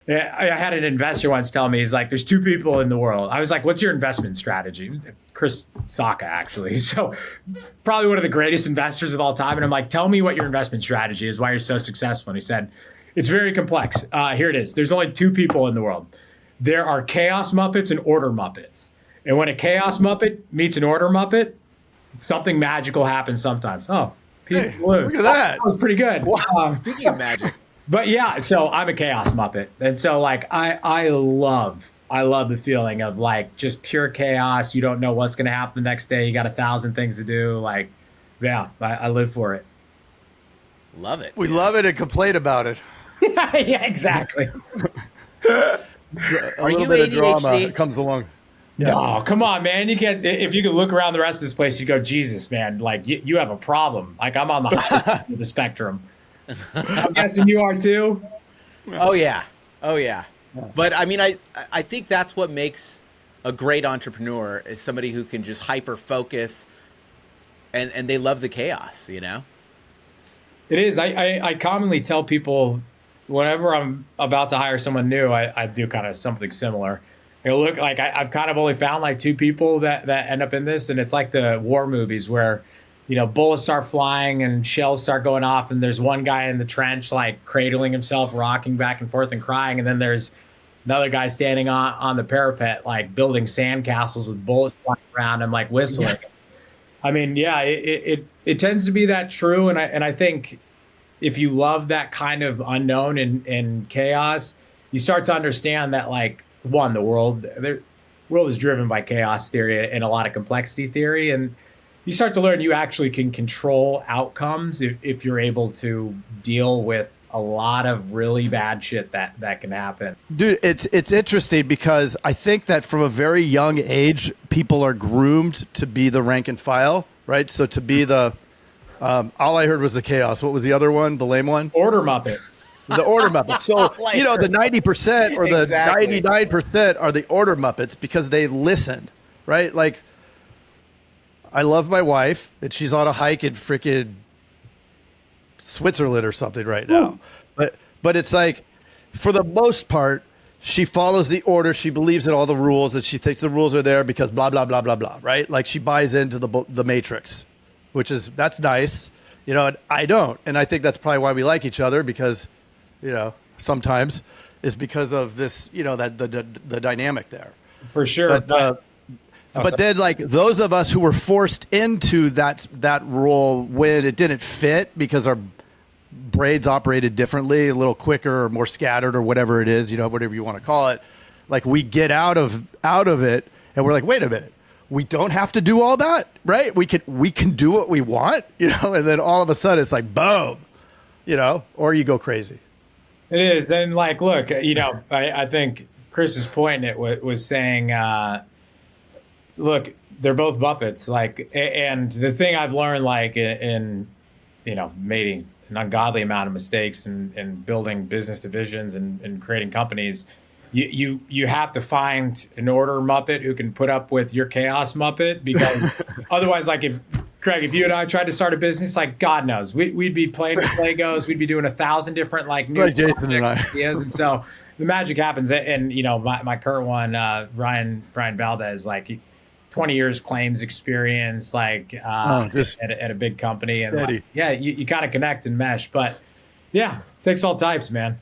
Yeah, I had an investor once tell me, he's like, there's two people in the world. I was like, what's your investment strategy? Chris Sacca, actually. So probably one of the greatest investors of all time. And I'm like, tell me what your investment strategy is, why you're so successful. And he said, it's very complex. Here it is. There's only two people in the world. There are chaos Muppets and order Muppets. And when a chaos Muppet meets an order Muppet, something magical happens sometimes. Oh, piece of blue. Look at that. That was pretty good. Speaking of magic. But yeah, so I'm a chaos Muppet. And so like I love the feeling of like just pure chaos. You don't know what's gonna happen the next day. You got 1,000 things to do. Like, yeah, I live for it. Love it. We love it and complain about it. Yeah, exactly. A little you bit of drama ADHD? comes along. No, come on, man. You can't. If you could look around the rest of this place, you go, Jesus, man. Like you have a problem. Like I'm on the high end of the spectrum. I'm guessing you are too. Oh yeah. But I mean, I think that's what makes a great entrepreneur is somebody who can just hyper focus, and they love the chaos. You know. It is. I commonly tell people whenever I'm about to hire someone new, I do kind of something similar. I look like I've kind of only found like two people that end up in this, and it's like the war movies where, you know, bullets start flying and shells start going off, and there's one guy in the trench like cradling himself, rocking back and forth and crying, and then there's another guy standing on the parapet like building sandcastles with bullets flying around him, like whistling. Yeah. I mean, yeah, it tends to be that true, and I think if you love that kind of unknown and chaos, you start to understand that like the world is driven by chaos theory and a lot of complexity theory, and you start to learn you actually can control outcomes if you're able to deal with a lot of really bad shit that can happen. Dude, it's interesting because I think that from a very young age, people are groomed to be the rank and file, right? So to be the, all I heard was the chaos. What was the other one? The lame one? Order Muppet. The order Muppets. So, you know, the 90% or the Exactly. 99% are the order Muppets because they listened, right? Like, I love my wife, and she's on a hike in freaking Switzerland or something right now. But it's like, for the most part, she follows the order. She believes in all the rules, and she thinks the rules are there because blah, blah, blah, blah, blah, right? Like, she buys into the matrix, that's nice. You know, and I don't. And I think that's probably why we like each other because, you know, sometimes is because of this, you know, that the dynamic there. For sure. But then, like, those of us who were forced into that role when it didn't fit because our brains operated differently, a little quicker or more scattered or whatever it is, you know, whatever you want to call it, like we get out of it and we're like, wait a minute, we don't have to do all that, right? We can do what we want, you know, and then all of a sudden it's like, boom, you know, or you go crazy. It is. And like, look, you know, I think Chris's point was saying, look, they're both Muppets. Like, and the thing I've learned, like in you know, making an ungodly amount of mistakes and building business divisions and creating companies, you have to find an order Muppet who can put up with your chaos Muppet, because otherwise, like if you and I tried to start a business, like God knows, we'd be playing with Legos, we'd be doing 1,000 different like new Jason and I. ideas, and so the magic happens. And you know, my current one, Ryan Valdez, like 20 years claims experience, like at a big company, and like, yeah, you kind of connect and mesh. But yeah, takes all types, man.